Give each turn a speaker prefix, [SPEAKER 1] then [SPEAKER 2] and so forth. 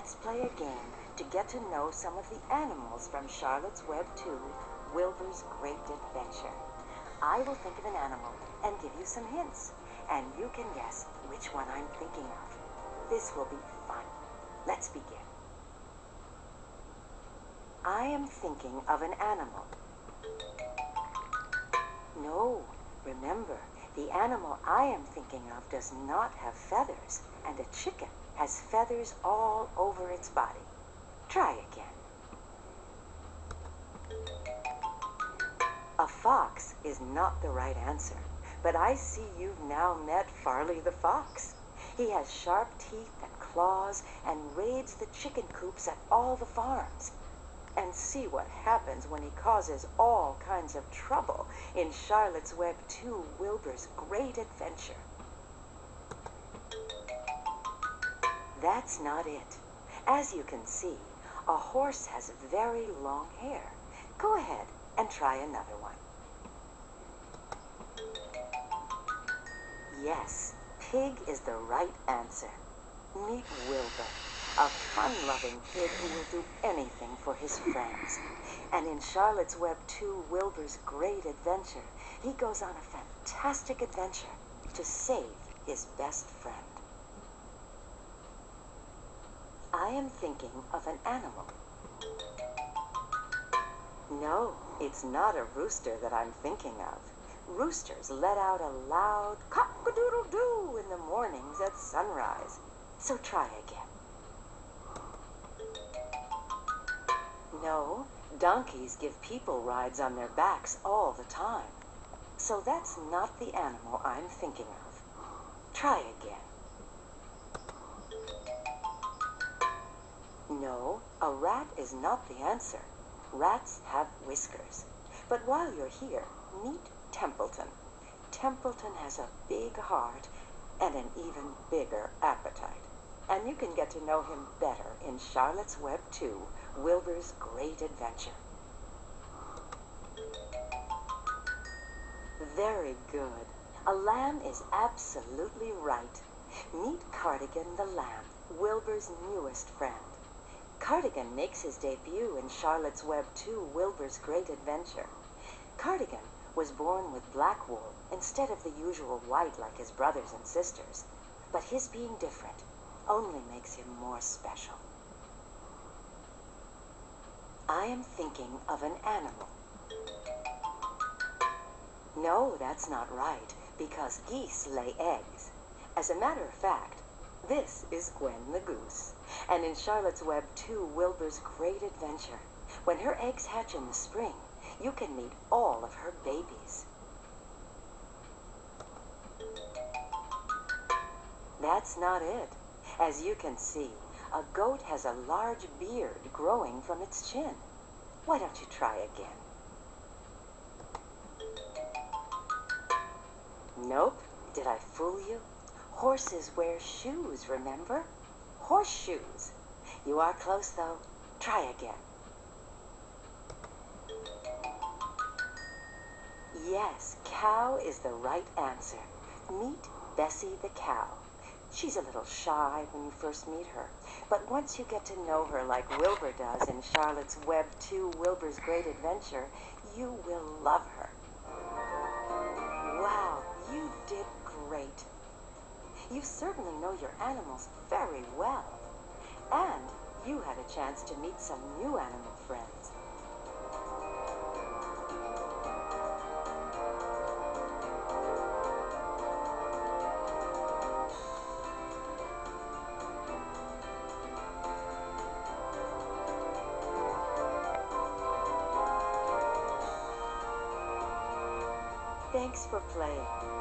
[SPEAKER 1] Let's play a game to get to know some of the animals from Charlotte's Web 2, Wilbur's Great Adventure. I will think of an animal and give you some hints, and you can guess which one I'm thinking of. This will be fun. Let's begin. I am thinking of an animal. No, remember, the animal I am thinking of does not have feathers, and a chicken has feathers all over its body. Try again. A fox is not the right answer, but I see you've now met Farley the fox. He has sharp teeth and claws and raids the chicken coops at all the farms. And see what happens when he causes all kinds of trouble in Charlotte's Web 2, Wilbur's Great Adventure. That's not it. As you can see, a horse has very long hair. Go ahead and try another one. Yes, pig is the right answer. Meet Wilbur, a fun-loving pig who will do anything for his friends. And in Charlotte's Web 2, Wilbur's Great Adventure, he goes on a fantastic adventure to save his best friend. I am thinking of an animal. No, it's not a rooster that I'm thinking of. Roosters let out a loud cock-a-doodle-doo in the mornings at sunrise. So try again. No, donkeys give people rides on their backs all the time. So that's not the animal I'm thinking of. Try again. No, a rat is not the answer. Rats have whiskers. But while you're here, meet Templeton. Templeton has a big heart and an even bigger appetite. And you can get to know him better in Charlotte's Web 2, Wilbur's Great Adventure. Very good. A lamb is absolutely right. Meet Cardigan the lamb, Wilbur's newest friend. Cardigan makes his debut in Charlotte's Web 2, Wilbur's Great Adventure. Cardigan was born with black wool instead of the usual white like his brothers and sisters. But his being different only makes him more special. I am thinking of an animal. No, that's not right, because geese lay eggs. As a matter of fact, this is Gwen the goose. And in Charlotte's Web 2, Wilbur's Great Adventure, when her eggs hatch in the spring, you can meet all of her babies. That's not it. As you can see, a goat has a large beard growing from its chin. Why don't you try again? Nope. Did I fool you? Horses wear shoes, remember? Horseshoes. You are close, though. Try again. Yes, cow is the right answer. Meet Bessie the cow. She's a little shy when you first meet her, but once you get to know her like Wilbur does in Charlotte's Web 2, Wilbur's Great Adventure, you will love her. Wow, you did great. You certainly know your animals very well. And you had a chance to meet some new animal friends. Thanks for playing.